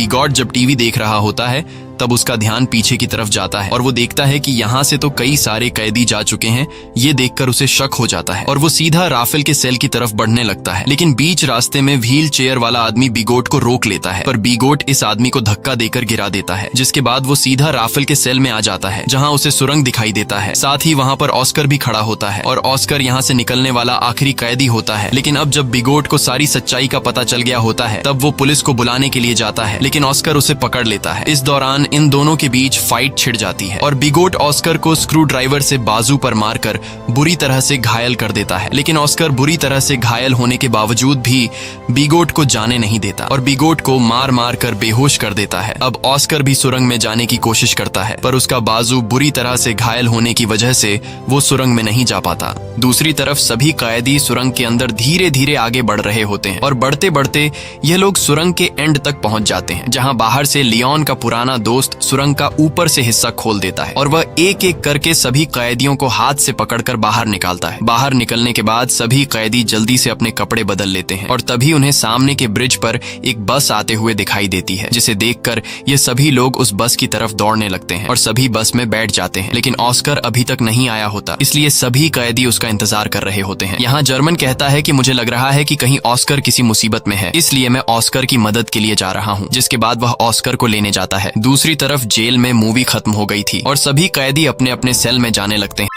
Bigot जब TV देख रहा होता है तब उसका ध्यान पीछे की तरफ जाता है और वो देखता है कि यहाँ से तो कई सारे कैदी जा चुके हैं। ये देखकर उसे शक हो जाता है और वो सीधा राफेल के सेल की तरफ बढ़ने लगता है। लेकिन बीच रास्ते में व्हील चेयर वाला आदमी बिगोट को रोक लेता है, पर बिगोट इस आदमी को धक्का देकर गिरा देता है, जिसके बाद वो सीधा राफेल के सेल में आ जाता है जहाँ उसे सुरंग दिखाई देता है। साथ ही वहाँ पर ऑस्कर भी खड़ा होता है और ऑस्कर यहाँ से निकलने वाला आखिरी कैदी होता है। लेकिन अब जब बिगोट को सारी सच्चाई का पता चल गया होता है तब वो पुलिस को बुलाने के लिए जाता है, लेकिन ऑस्कर उसे पकड़ लेता है। इस दौरान इन दोनों के बीच फाइट छिड़ जाती है और बिगोट ऑस्कर को स्क्रू ड्राइवर से बाजू पर मारकर बुरी तरह से घायल कर देता है। लेकिन ऑस्कर बुरी तरह से घायल होने के बावजूद भी बिगोट को जाने नहीं देता और बिगोट को मार मार कर बेहोश कर देता है। अब ऑस्कर भी सुरंग में जाने की कोशिश करता है, पर उसका बाजू बुरी तरह से घायल होने की वजह से वो सुरंग में नहीं जा पाता। दूसरी तरफ सभी कैदी सुरंग के अंदर धीरे धीरे आगे बढ़ रहे होते हैं और बढ़ते बढ़ते यह लोग सुरंग के एंड तक पहुंच जाते हैं, जहां बाहर से लियोन का पुराना दोस्त सुरंग का ऊपर से हिस्सा खोल देता है और वह एक एक करके सभी कैदियों को हाथ से पकड़कर बाहर निकालता है। बाहर निकलने के बाद सभी कैदी जल्दी से अपने कपड़े बदल लेते हैं और तभी उन्हें सामने के ब्रिज पर एक बस आते हुए दिखाई देती है, जिसे देखकर ये सभी लोग उस बस की तरफ दौड़ने लगते हैं और सभी बस में बैठ जाते हैं। लेकिन ऑस्कर अभी तक नहीं आया होता, इसलिए सभी कैदी उसका इंतजार कर रहे होते हैं। यहाँ जर्मन कहता है कि मुझे लग रहा है कि कहीं ऑस्कर किसी मुसीबत में है, इसलिए मैं ऑस्कर की मदद के लिए जा रहा हूँ। जिसके बाद वह ऑस्कर को लेने जाता है। दूसरी तरफ जेल में मूवी खत्म हो गई थी और सभी कैदी अपने अपने सेल में जाने लगते हैं।